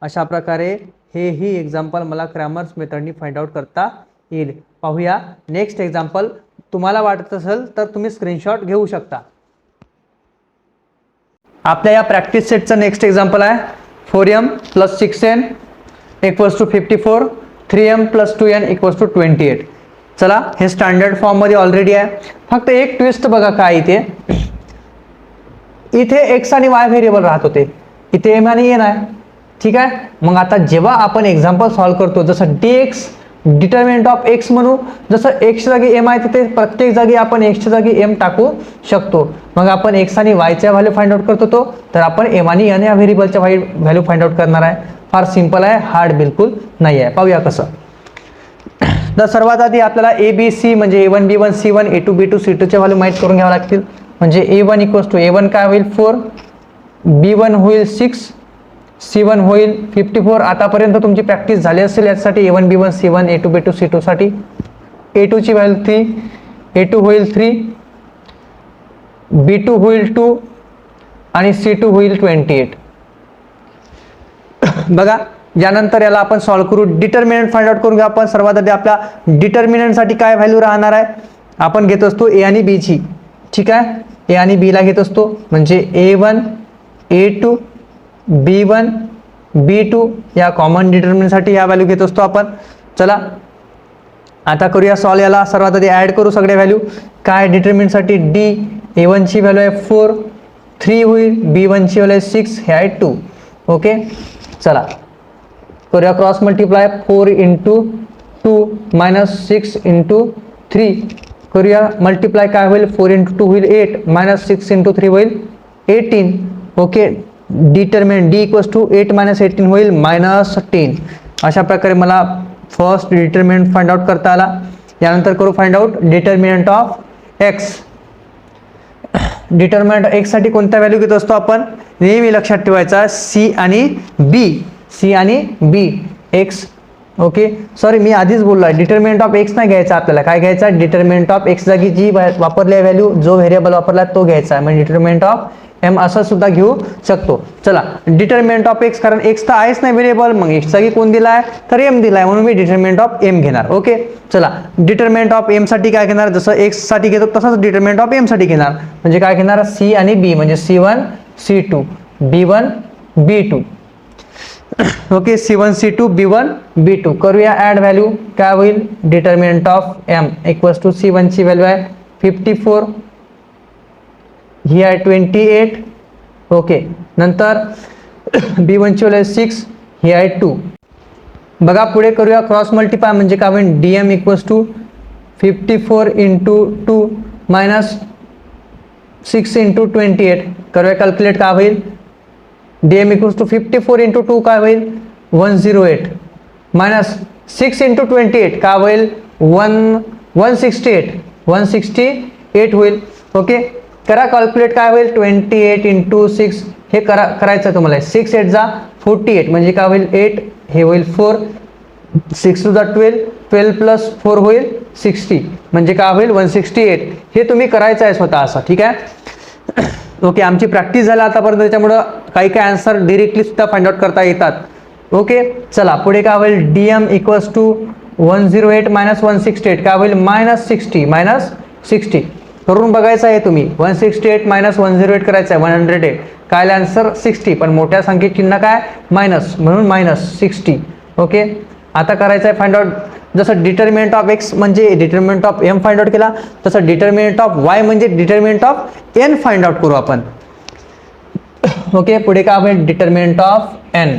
Speaker 1: अशा प्रकारे हे ही एक्झाम्पल मला क्रॅमर्स मेथडनी फाइंड आउट करता येईल. पाहूया नेक्स्ट एक्झाम्पल. तुम्हाला वाटत असेल तर तुम्ही स्क्रीनशॉट घेऊ शकता. आपल्या या प्रॅक्टिस सेटचं नेक्स्ट एक्झाम्पल आहे 4m + 6n = 54, 3m + 2n = 28. चला, हे स्टँडर्ड फॉर्ममध्ये ऑलरेडी आहे. फक्त एक ट्विस्ट बघा काय इथे एक्स आणि वाय व्हेरिएबल राहत होते, इथे एम आणि एन आहे. ठीक आहे, मग आता जेव्हा आपण एक्झाम्पल सॉल्व्ह करतो जसं dx डिटर्मिनंट ऑफ एक्स म्हणू, जसं एक्सच्या जागी एम आहे तिथे प्रत्येक जागी आपण एक्सच्या जागी एम टाकू शकतो. मग आपण एक्स आणि वायच्या व्हॅल्यू फाइंड आउट करतो तर आपण एम आणि एन या व्हेरिएबलच्या व्हॅल्यू फाइंड आउट करणार आहे. फार सिंपल आहे, हार्ड बिलकुल नाही आहे. पाहूया कसं. तर सर्वात आधी आपल्याला ABC म्हणजे A1 B1 C1 A2 B2 C2 च्या व्हॅल्यू माहीत करून घ्यावं लागतील. म्हणजे A1 = A1 काय होईल 4, B1 होईल 6, C1 होईल 54. आतापर्यंत तुमची प्रॅक्टिस झाली असेल यासाठी A1 B1 C1 A2 B2 C2 साठी. A2 ची व्हॅल्यू 3, A2 होईल 3, B2 होईल 2 आणि C2 होईल 28. बघा, यानंतर याला आपण सॉल्व्ह करू. डिटर्मिनंट फाइंड आउट करून घ्या आपण. सर्वात आधी आपल्या डिटर्मिनंटसाठी काय व्हॅल्यू राहणार आहे, आपण घेत असतो A आणि B ची. ठीक आहे, A आणि B ला घेत असतो म्हणजे A1 A2 B1 B2 या कॉमन डिटर्मिनंटसाठी या व्हॅल्यू घेत असतो आपण. चला आता करूया सॉल्व्ह. याला सर्वात आधी ॲड करू सगळे व्हॅल्यू. काय डिटर्मिनंटसाठी D A1 ची व्हॅल्यू आहे 4, 3 होईल, B1 ची व्हॅल्यू आहे 6, हे आहे 2. ओके, चला करूया क्रॉस मल्टिप्लाय. 4 × 2 -6 × 3 करूया मल्टिप्लाय. काय होईल 4 × 2 होईल 8 -6 × 3 होईल 18. ओके, डिटर्मिनंट D = 8 - 18 होईल -10. अशा प्रकारे मला फर्स्ट डिटर्मिनंट फाइंड आउट करता आला. यानंतर करू find out determinant of x. Determinant x साठी कोणत्या व्हॅल्यू घेत असतो आपण, नेहमी लक्षात ठेवायचा C आणि B x. ओके, सॉरी मी आधीच बोललो आहे, डिटर्मिनंट ऑफ x नाही घ्यायचा आपल्याला. काय घ्यायचा, डिटर्मिनंट ऑफ x जागी जी वापरली व्हॅल्यू, जो व्हेरिएबल वापरला तो घ्यायचा. म्हणजे डिटर्मिनंट ऑफ m असं सुद्धा घेऊ शकतो. चला, डिटर्मिनंट ऑफ x, कारण x तर आहेच नाही व्हेरिएबल, मग x जागी कोण दिलाय तर m दिलाय, म्हणून मी डिटर्मिनंट ऑफ m घेणार. ओके, चला डिटर्मिनंट ऑफ m साठी काय घेणार, जसं x साठी घेतो तसंच डिटर्मिनंट ऑफ m साठी घेणार. म्हणजे काय घेणार C आणि B, म्हणजे C1 C2 B1 B2. Okay, C1 C2 B1 B2. करूया ॲड व्हॅल्यू. काय होईल डिटर्मिनंट ऑफ m = C1 ची व्हॅल्यू आहे 54, ही आहे 28. ओके, नंतर B1 ची व्हॅल्यू 6, ही आहे 2. बघा पुढे करूया क्रॉस मल्टिप्लाय. म्हणजे काय होईल DM = 54 × 2 -6 × 28. करूया कॅल्क्युलेट. काय होईल DM इक्वल्स टू 54 इंटू 2 काय होईल 108 मायनस 6 इंटू 28 काय होईल 168 होईल. ओके करा कॅल्क्युलेट काय होईल 28 इंटू 6 हे करायचं तुम्हाला 6 8 जा 48 म्हणजे काय होईल 8 हे होईल 4 6 टू जा 12 प्लस 4 होईल 60 म्हणजे काय होईल 168 हे तुम्ही करायचं आहे स्वतः असं ठीक आहे. ओके आमची प्रॅक्टिस झाला आतापर्यंत त्याच्यामुळं काही काही आन्सर डिरेक्टली सुद्धा फाइंड आउट करता येतात. ओके चला पुढे काय होईल DM इक्वल्स टू 108 मायनस 168 काय होईल मायनस 60 करून बघायचं आहे तुम्ही 168 मायनस 108 करायचं आहे 108 काय आन्सर 60 पण मोठ्या संख्येत चिन्ह काय मायनस म्हणून मायनस 60. ओके आता करायचं आहे फाइंड आउट जसं डिटर्मिनंट ऑफ x म्हणजे determinant of m find out केला तसं डिटर्मिनंट ऑफ y म्हणजे determinant of n find out करू आपण. ओके पुढे काय होईल determinant of n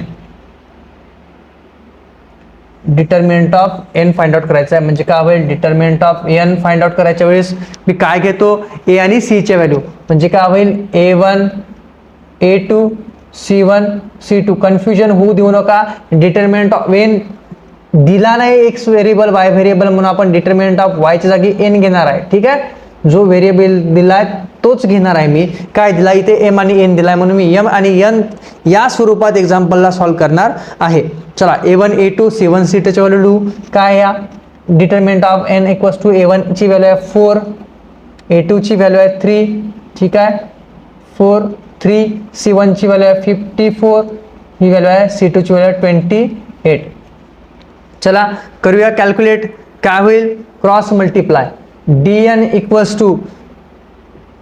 Speaker 1: determinant of n find out करायचं आहे म्हणजे काय होईल determinant of n find out करायच्या वेळेस मी काय घेतो a आणि c च्या व्हॅल्यू म्हणजे काय होईल a1 a2 c1 c2 confusion होऊ देऊ नका. डिटर्मिनंट ऑफ n दिला नाही x व्हेरिएबल y व्हेरिएबल म्हणून आपण डिटर्मिनंट ऑफ y च्या जागी n घेणार आहे ठीक आहे. जो व्हेरिएबल दिलाय तोच घेणार आहे मी काय दिला इथे m आणि n दिलाय म्हणून मी m आणि n या स्वरूपात एक्झाम्पलला सॉल्व्ह करणार आहे. चला a1 a2 c1 c2 ची व्हॅल्यू लिहू काय या determinant of n equals to a1 ची व्हॅल्यू आहे 4 a2 ची व्हॅल्यू आहे 3 ठीक आहे 4 3 c1 ची व्हॅल्यू आहे 54 ही व्हॅल्यू आहे c2 ची व्हॅल्यू आहे 28. चला करूया कॅल्क्युलेट काय होईल cross multiply dn equals to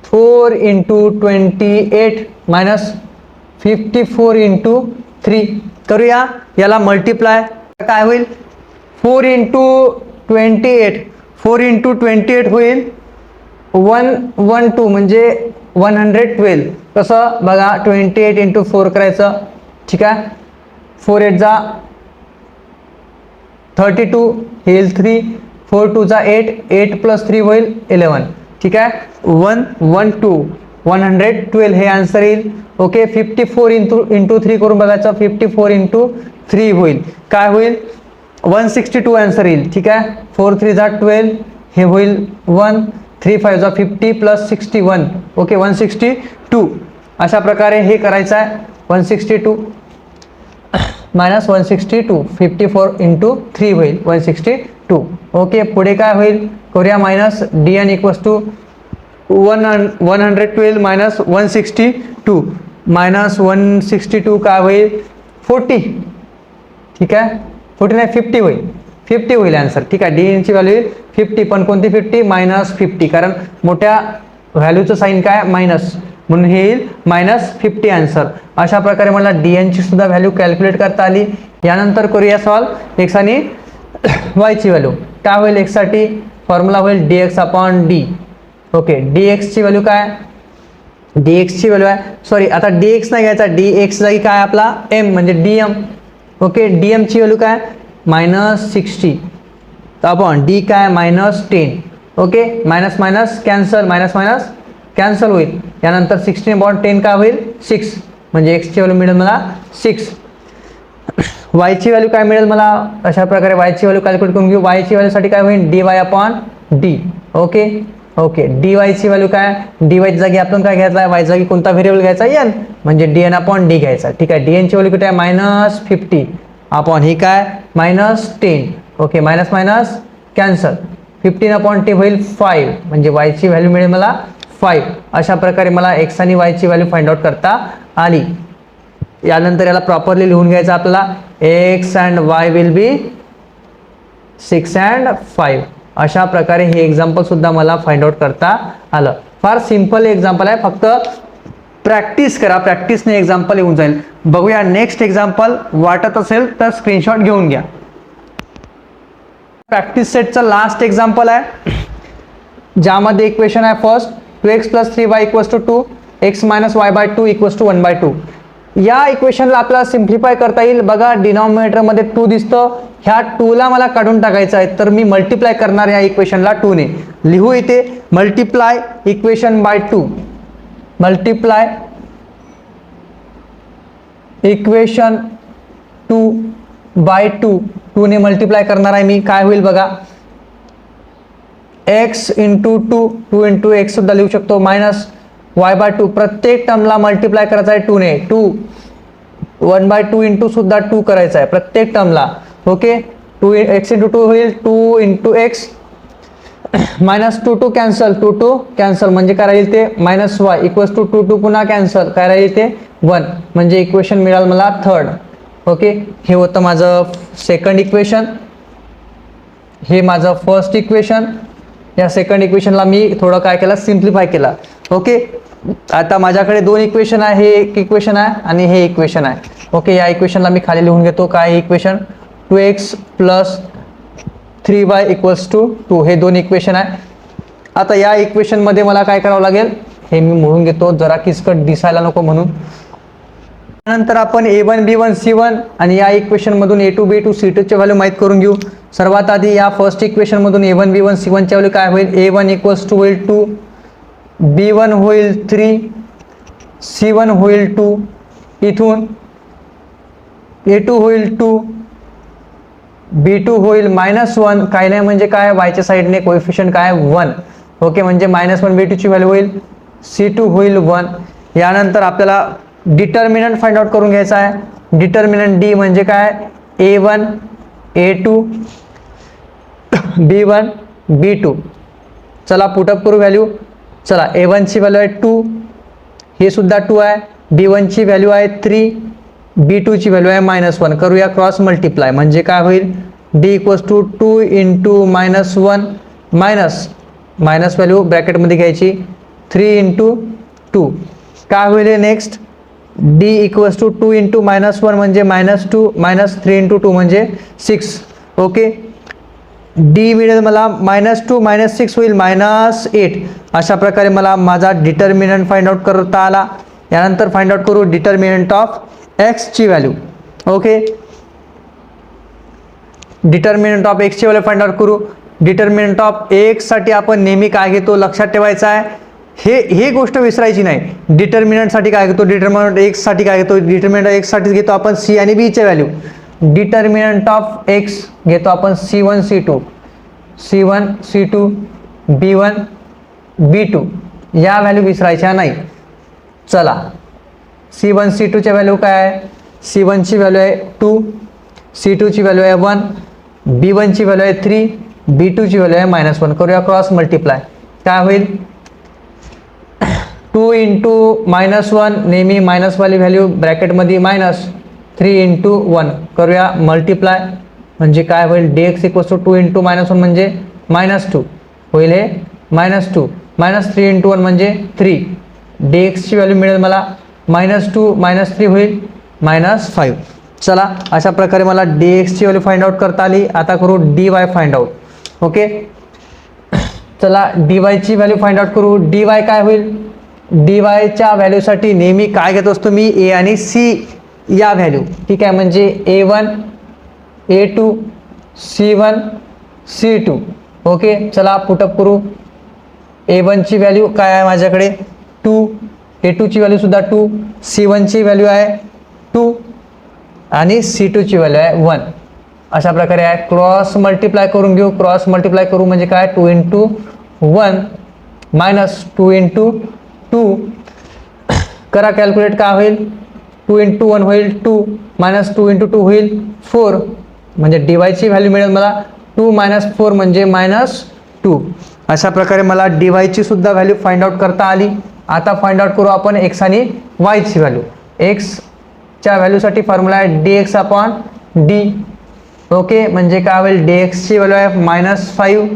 Speaker 1: 4 into 28 minus 54 into 3 करूया याला मल्टिप्लाय काय होईल 4 इंटू 28 होईल 112 म्हणजे 112 कसं बघा 28 इंटू 4 करायचं ठीक आहे 4 8 जा 32 येईल 3 4 2 जा 8 8 प्लस 3 होईल 11 ठीक आहे 112 हे आन्सर येईल. ओके 54 इंटू 3 करून बघायचं 54 इंटू 3 होईल काय होईल 162 आन्सर येईल ठीक आहे 4 3 जा 12 हे होईल 1 3 5 जा 50 प्लस 61 ओके 162 अशा प्रकारे हे करायचं आहे 162 मायनस 162 54 इंटू 3 होईल 162. ओके पुढे काय होईल करूया minus dn equals to 112 minus 162 minus 162 काय होईल 40 ठीक आहे 40 नाही 50 होईल आन्सर ठीक आहे dn ची व्हॅल्यू 50 पण कोणती 50 मायनस 50 कारण मोठ्या व्हॅल्यूचं साईन काय मायनस म्हणून हे येईल मायनस 50 आन्सर. अशा प्रकारे मला dn ची सुद्धा व्हॅल्यू कॅल्क्युलेट करता आली. यानंतर करूया सॉल्व x आणि y ची व्हॅल्यू काय होईल x साठी फॉर्म्युला होईल dx upon d. Okay dx ची व्हॅल्यू काय dx ची व्हॅल्यू आहे सॉरी आता dx नाही घ्यायचा dx जागी काय आपला m म्हणजे dm. ओके dm ची व्हॅल्यू काय मायनस 60 अपॉन d काय minus 10. Okay minus minus cancel होईल यानंतर 16 अपॉन 10 काय होईल 6 म्हणजे x ची व्हॅल्यू मिळेल मला 6. y ची व्हॅल्यू काय मिळेल मला अशा प्रकारे y ची व्हॅल्यू कॅल्क्युलेट करून घेऊ. y ची व्हॅल्यू साठी काय होईल dy upon d. Okay dy ची व्हॅल्यू काय dy जागी आपण काय घ्यायचा y जागी कोणता व्हेरिएबल घ्यायचा n म्हणजे dn अपॉन d घ्यायचा ठीक आहे. dn ची व्हॅल्यू किती आहे मायनस 50 अपॉन ही काय minus 10. Okay minus minus cancel 15 upon 10 होईल 5 म्हणजे y ची व्हॅल्यू मिळेल मला 5. अशा प्रकारे मला x आणि y ची व्हॅल्यू फाइंड आउट करता आली. यानंतर याला प्रॉपरली लिहून घ्यायचं आपल्याला x and y will be 6 and 5. अशा प्रकारे हे एक्झाम्पल सुद्धा मला फाइंड आउट करता आलं. फार सिंपल एक्झाम्पल आहे फक्त प्रॅक्टिस करा प्रॅक्टिसने एक्झाम्पल येऊन जाईल. बघूया नेक्स्ट एक्झाम्पल वाटत असेल तर स्क्रीनशॉट घेऊन घ्या. प्रॅक्टिस सेटचं लास्ट एक्झाम्पल आहे ज्यामध्ये इक्वेशन आहे first 2x plus 3y equals to 2 x minus y by 2 equals to 1/2. या इक्वेशनला आपल्याला सिम्प्लिफाय करता येईल. बघा डिनॉमिनेटरमध्ये 2 दिसतं ह्या 2 ला मला काढून टाकायचं आहे तर मी मल्टिप्लाय करणार या इक्वेशनला 2 ने. लिहू इथे multiply equation by 2 multiply equation 2/2 2 ने मल्टिप्लाय करणार आहे मी, काय होईल बघा, x इंटू 2 इंटू एक्स सुद्धा लिहू शकतो, मायनस y/2 प्रत्येक टर्मला मल्टिप्लाय करायचा आहे 2 ने, 1/2 इंटू सुद्धा 2 करायचा आहे प्रत्येक टर्मला. ओके, 2x इंटू 2 होईल 2 इंटू एक्स, मायनस 2 कॅन्सल म्हणजे काय राहील ते मायनस y इक्वल्स टू 2 पुन्हा कॅन्सल, काय राहील ते 1, म्हणजे इक्वेशन मिळालं मला थर्ड. ओके, हे होतं माझं सेकंड इक्वेशन, हे माझं फर्स्ट इक्वेशन. या सेकंड इक्वेशनला मी थोडं काय केलं, सिम्प्लिफाय केला. ओके, आता माझ्याकडे 2 इक्वेशन आहे, हे एक इक्वेशन आहे आणि हे इक्वेशन आहे. ओके, या इक्वेशनला मी खाली लिहून घेतो, काय equation 2x plus 3y equals to 2, हे 2 इक्वेशन आहे. आता या इक्वेशनमध्ये मला काय करावं लागेल, हे मी मोडून घेतो जरा किचकट दिसायला नको म्हणून. त्यानंतर आपण a1 b1 c1 आणि या इक्वेशनमधून a2 b2 c2 ची व्हॅल्यू माहीत करून घेऊ. सर्वात आधी या फर्स्ट इक्वेशनमधून a1 b1 c1 ची व्हॅल्यू काय होईल, a1 इक्वल्स टू होईल 2, b1 होईल 3, c1 होईल 2, इथून a2 होईल 2, b2 होईल -1, काही नाही म्हणजे काय, वायच्या साईडने कोएफिशियंट काय 1. ओके, म्हणजे -1 b2 ची व्हॅल्यू होईल, c2 होईल 1. यानंतर आपल्याला डिटर्मिनंट फाइंड आउट करून घ्यायचा आहे. डिटर्मिनंट d म्हणजे काय, a1 a2 b1 b2. चला पुटअप करू व्हॅल्यू. चला, a1 ची व्हॅल्यू आहे 2, हे सुद्धा 2 आहे, b1 ची व्हॅल्यू आहे 3, b2 ची व्हॅल्यू आहे -1. करूया क्रॉस मल्टिप्लाय, म्हणजे काय होईल, d equals to 2 into -1 minus value ब्रॅकेटमध्ये घ्यायची 3 इंटू 2, काय होईल next, d equals to 2 into -1 म्हणजे -2 -3 इंटू 2 म्हणजे 6. ओके, d मिळेल मला -2 -6 होईल -8. अशा प्रकारे मला माझा डिटर्मिनंट फाइंड आउट करता आला. यानंतर फाइंड आउट करू डिटर्मिनंट ऑफ x ची value. Okay, determinant of x ची व्हॅल्यू फाइंड आउट करू. डिटर्मिनंट ऑफ x साठी आपण नेहमी काय घेतो, लक्षात ठेवायचं आहे, हे गोष्ट विसरायची नाही. डिटर्मिनंट साठी काय घेतो, डिटर्मिनंट x साठी काय घेतो, डिटर्मिनंट x साठी घेतो आपण c आणि b च्या व्हॅल्यू. डिटर्मिनंट ऑफ x घेतो आपण c1 c2 b1 b2, या व्हॅल्यू विसरायच्या नाही. चला, c1 c2 च्या व्हॅल्यू काय आहे, c1 ची व्हॅल्यू आहे 2, c2 ची व्हॅल्यू आहे 1, b1 ची व्हॅल्यू आहे 3, b2 ची व्हॅल्यू आहे -1. करूया क्रॉस मल्टिप्लाय, काय होईल, 2 इंटू -1 नेहमी मायनस वाली व्हॅल्यू ब्रॅकेटमध्ये -3 इंटू 1. करूया मल्टिप्लाय, म्हणजे काय होईल, dx इक्वल्स टू 2 इंटू -1 म्हणजे -2 होईल, हे -2 -3 इंटू 1 म्हणजे 3. dx ची व्हॅल्यू मिळेल मला -2 -3 होईल -5. चला, अशा प्रकारे मला dx ची व्हॅल्यू फाइंड आउट करता आली. आता करू dy फाइंड आउट. ओके, चला dy ची व्हॅल्यू फाइंड आउट करू. dy काय होईल, dy च्या व्हॅल्यूसाठी नेहमी काय घेत असतो मी, a आणि c या व्हॅल्यू. ठीक आहे, म्हणजे a1 a2 c1 c2. Okay, चला पुटअप करू. a1 ची व्हॅल्यू काय आहे माझ्याकडे 2, a2 ची व्हॅल्यू सुद्धा 2, c1 ची व्हॅल्यू आहे 2 आणि c2 ची व्हॅल्यू आहे 1. अशा प्रकारे आहे. क्रॉस मल्टिप्लाय करून घेऊ. क्रॉस मल्टिप्लाय करू म्हणजे काय, 2 इंटू 1 -2 इंटू 2. करा कॅल्क्युलेट, काय होईल, 2 इंटू 1 होईल 2 -2 इंटू 2 होईल 4. म्हणजे dy ची व्हॅल्यू मिळेल मला 2 - 4 म्हणजे -2. अशा प्रकारे मला dy ची सुद्धा व्हॅल्यू फाइंड आउट करता आली. आता फाइंड आउट करू आपण x आणि y ची व्हॅल्यू. x च्या व्हॅल्यूसाठी फॉर्म्युला आहे dx/d. ओके, म्हणजे काय होईल, dx ची व्हॅल्यू आहे -5,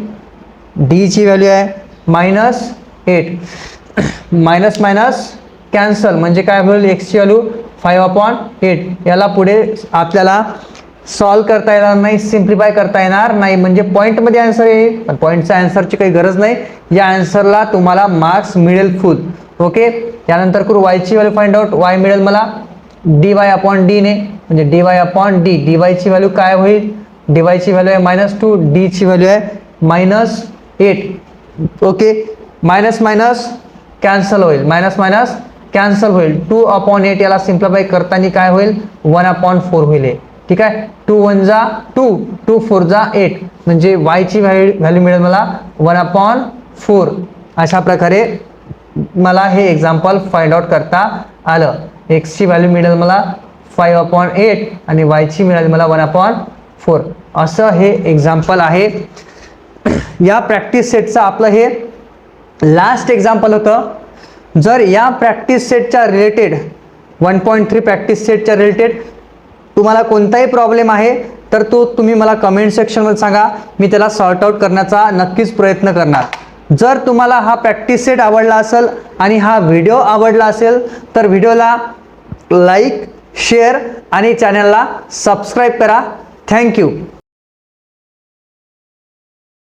Speaker 1: d ची व्हॅल्यू आहे -8. मायनस मायनस कॅन्सल, म्हणजे काय होईल, x ची व्हॅल्यू 5/8. याला पुढे आपल्याला सॉल्व करता येणार नाही, सिम्प्लिफाय करता येणार नाही, म्हणजे पॉईंटमध्ये आन्सर येईल, पण पॉईंटच्या आन्सरची काही गरज नाही. या आन्सरला तुम्हाला मार्क्स मिळेल फुल. ओके, त्यानंतर करू y ची व्हॅल्यू फाइंड आउट. y मिळेल मला dy/d ने, म्हणजे dy/d. dy ची व्हॅल्यू काय होईल, dy ची व्हॅल्यू आहे -2, d ची व्हॅल्यू आहे -8. ओके, मायनस मायनस कॅन्सल होईल, मायनस मायनस कॅन्सल होईल. 2/8 याला सिम्प्लिफाय करताना काय होईल 1/4 होईल. ठीक आहे. 2 1 जा 2, 2 4 जा 8 म्हणजे y ची व्हॅल्यू मिळेल मला 1/4. अशा प्रकारे मला हे एक्झाम्पल फाइंड आउट करता आलं. x ची व्हॅल्यू मिळेल मला 5/8 आणि y ची मिळेल मला 1/4. असं हे एक्झाम्पल आहे. या प्रॅक्टिस सेटचं आपलं हे लास्ट एक्झाम्पल होतं. जर या प्रॅक्टिस सेटच्या रिलेटेड 1.3 प्रॅक्टिस सेटच्या रिलेटेड तुम्हाला कोणताही प्रॉब्लेम आहे तर तो तुम्ही मला कमेंट सेक्शनमध्ये सांगा. मी त्याला सॉर्ट आउट करण्याचा नक्कीच प्रयत्न करणार. जर तुम्हाला हा प्रॅक्टिस सेट आवडला असेल आणि हा व्हिडिओ आवडला असेल तर व्हिडिओला लाईक, शेअर आणि चॅनलला सबस्क्राईब करा. थँक्यू.